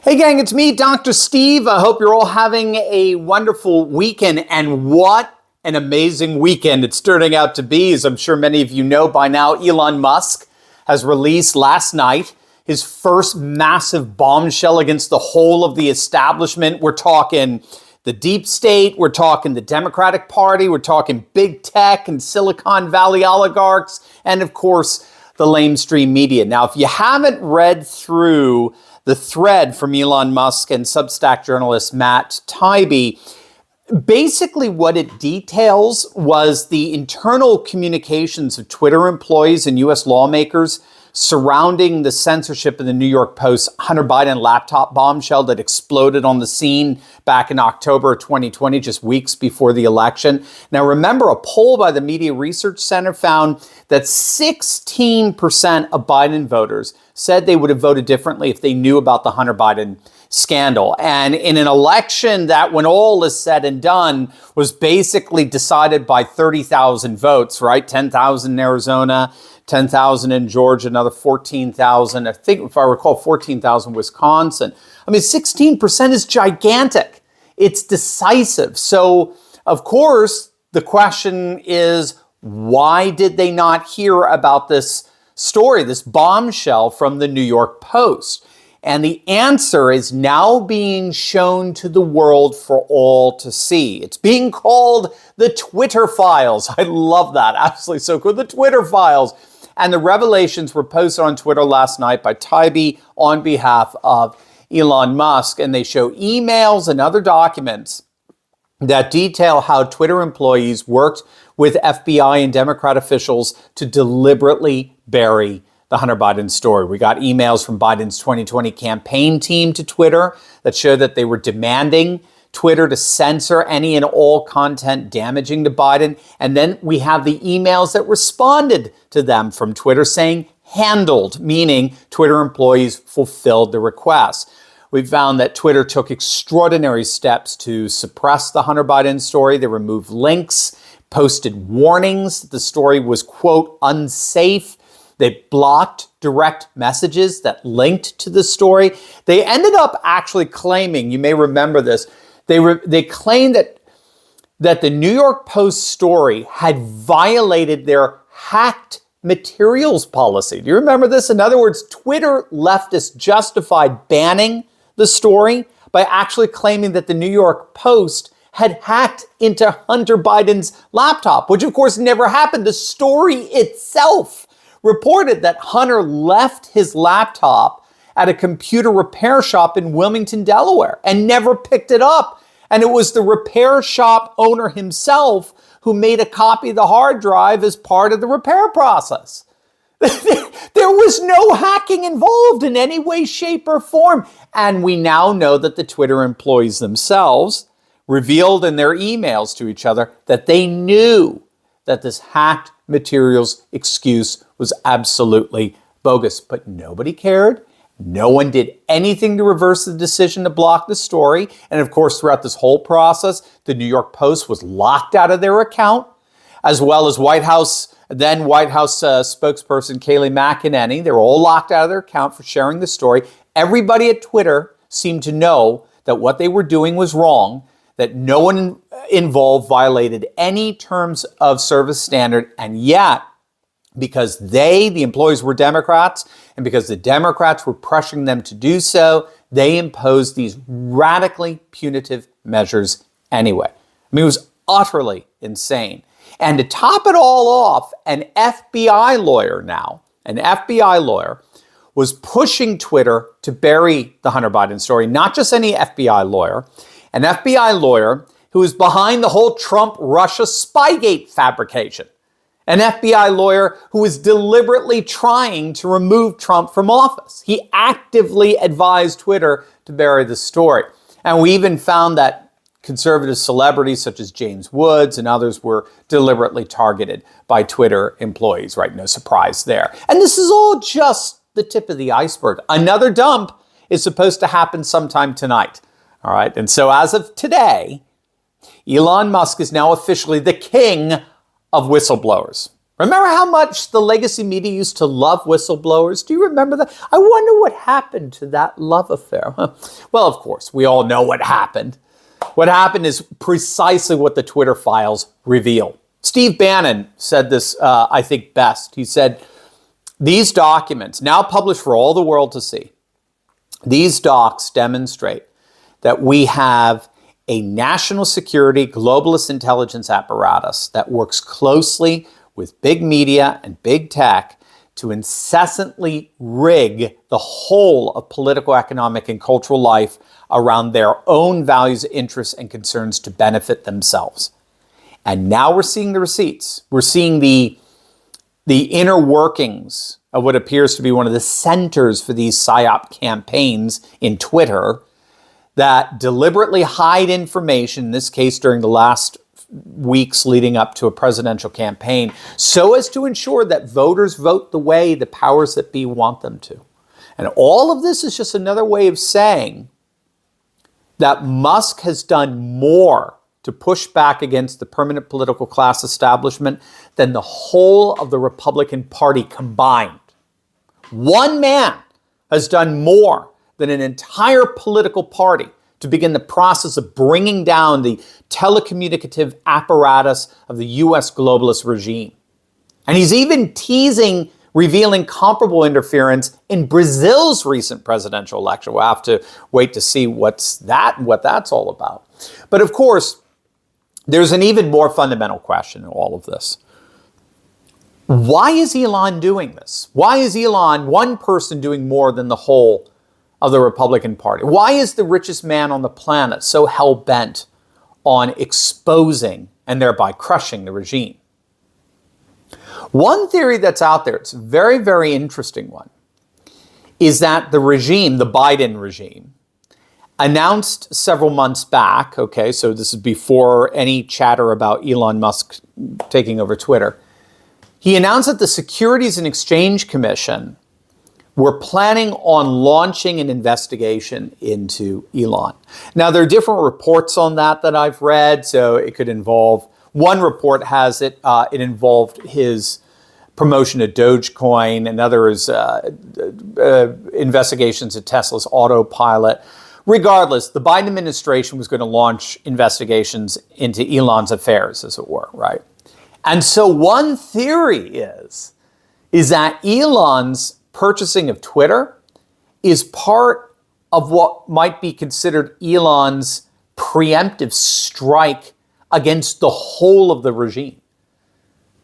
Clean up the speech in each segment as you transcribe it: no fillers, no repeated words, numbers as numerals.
Hey gang, it's me, Dr. Steve. I hope you're all having a wonderful weekend. And what an amazing weekend it's turning out to be. As I'm sure many of you know by now, Elon Musk has released last night his first massive bombshell against the whole of the establishment. We're talking the deep state, we're talking the Democratic Party, we're talking big tech and Silicon Valley oligarchs, and of course, the lamestream media. Now, if you haven't read through the thread from Elon Musk and Substack journalist Matt Taibbi, basically what it details was the internal communications of Twitter employees and U.S. lawmakers surrounding the censorship of the New York Post Hunter Biden laptop bombshell that exploded on the scene back in October 2020, just weeks before the election. Now, remember, a poll by the Media Research Center found that 16% of Biden voters said they would have voted differently if they knew about the Hunter Biden scandal. And in an election that, when all is said and done, was basically decided by 30,000 votes, right? 10,000 in Arizona, 10,000 in Georgia, another 14,000. I think, if I recall, 14,000 Wisconsin. I mean, 16% is gigantic. It's decisive. So, of course, the question is, why did they not hear about this story, this bombshell from the New York Post? And the answer is now being shown to the world for all to see. It's being called the Twitter Files. I love that. Absolutely so cool. The Twitter Files. And the revelations were posted on Twitter last night by Taibbi on behalf of Elon Musk. And they show emails and other documents that detail how Twitter employees worked with FBI and Democrat officials to deliberately bury the Hunter Biden story. We got emails from Biden's 2020 campaign team to Twitter that showed that they were demanding Twitter to censor any and all content damaging to Biden. And then we have the emails that responded to them from Twitter saying handled, meaning Twitter employees fulfilled the request. We found that Twitter took extraordinary steps to suppress the Hunter Biden story. They removed links, posted warnings that the story was, quote, unsafe. They blocked direct messages that linked to the story. They ended up actually claiming, you may remember this, they claimed that the New York Post story had violated their hacked materials policy. Do you remember this? In other words, Twitter leftists justified banning the story by actually claiming that the New York Post had hacked into Hunter Biden's laptop, which of course never happened. The story itself reported that Hunter left his laptop at a computer repair shop in Wilmington, Delaware, and never picked it up. And it was the repair shop owner himself who made a copy of the hard drive as part of the repair process. There was no hacking involved in any way, shape, or form. And we now know that the Twitter employees themselves revealed in their emails to each other that they knew that this hacked materials excuse was absolutely bogus. But nobody cared. No one did anything to reverse the decision to block the story. And of course, throughout this whole process, the New York Post was locked out of their account, as well as White House spokesperson Kayleigh McEnany. They were all locked out of their account for sharing the story. Everybody at Twitter seemed to know that what they were doing was wrong, that no one involved violated any terms of service standard, and yet, because the employees were Democrats, and because the Democrats were pressuring them to do so, they imposed these radically punitive measures anyway. I mean, it was utterly insane. And to top it all off, an FBI lawyer was pushing Twitter to bury the Hunter Biden story. Not just any FBI lawyer, an FBI lawyer who was behind the whole Trump-Russia Spygate fabrication. An FBI lawyer who was deliberately trying to remove Trump from office. He actively advised Twitter to bury the story. And we even found that conservative celebrities such as James Woods and others were deliberately targeted by Twitter employees, right? No surprise there. And this is all just the tip of the iceberg. Another dump is supposed to happen sometime tonight. All right. And so as of today, Elon Musk is now officially the king of whistleblowers. Remember how much the legacy media used to love whistleblowers? Do you remember that? I wonder what happened to that love affair. Well, of course, we all know what happened. What happened is precisely what the Twitter files reveal. Steve Bannon said this, I think, best. He said, these documents, now published for all the world to see, these docs demonstrate that we have a national security globalist intelligence apparatus that works closely with big media and big tech to incessantly rig the whole of political, economic, and cultural life around their own values, interests, and concerns to benefit themselves. And now we're seeing the receipts. We're seeing the inner workings of what appears to be one of the centers for these PSYOP campaigns in Twitter that deliberately hide information, in this case during the last weeks leading up to a presidential campaign, so as to ensure that voters vote the way the powers that be want them to. And all of this is just another way of saying that Musk has done more to push back against the permanent political class establishment than the whole of the Republican Party combined. One man has done more than an entire political party to begin the process of bringing down the telecommunicative apparatus of the U.S. globalist regime. And he's even teasing revealing comparable interference in Brazil's recent presidential election. We'll have to wait to see what that's all about. But of course, there's an even more fundamental question in all of this. Why is Elon doing this? Why is Elon, one person, doing more than the whole of the Republican Party? Why is the richest man on the planet so hell-bent on exposing and thereby crushing the regime? One theory that's out there, it's a very, very interesting one, is that the regime, the Biden regime, announced several months back, okay, so this is before any chatter about Elon Musk taking over Twitter, he announced that the Securities and Exchange Commission were planning on launching an investigation into Elon. Now, there are different reports on that I've read, so it could involve, one report has it, it involved his promotion of Dogecoin, another is investigations of Tesla's autopilot. Regardless, the Biden administration was going to launch investigations into Elon's affairs, as it were, right? And so one theory is that Elon's purchasing of Twitter is part of what might be considered Elon's preemptive strike against the whole of the regime.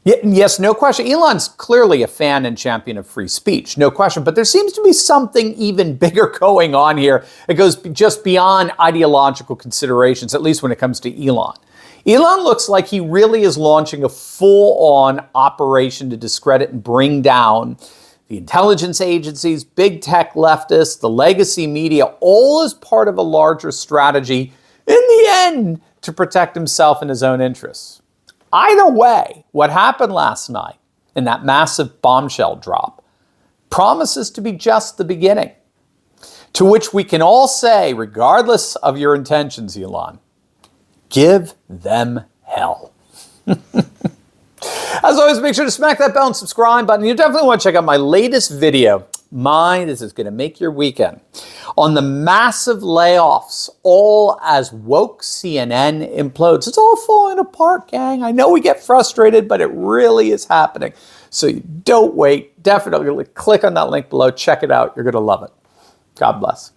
Yes, no question. Elon's clearly a fan and champion of free speech, no question. But there seems to be something even bigger going on here. It goes just beyond ideological considerations, at least when it comes to Elon. Elon looks like he really is launching a full-on operation to discredit and bring down the intelligence agencies, big tech leftists, the legacy media, all as part of a larger strategy, in the end, to protect himself and his own interests. Either way, what happened last night in that massive bombshell drop promises to be just the beginning, to which we can all say, regardless of your intentions, Elon, give them hell. As always, make sure to smack that bell and subscribe button. You definitely want to check out my latest video. This is going to make your weekend. On the massive layoffs, all as woke CNN implodes. It's all falling apart, gang. I know we get frustrated, but it really is happening. So don't wait. Definitely click on that link below. Check it out. You're going to love it. God bless.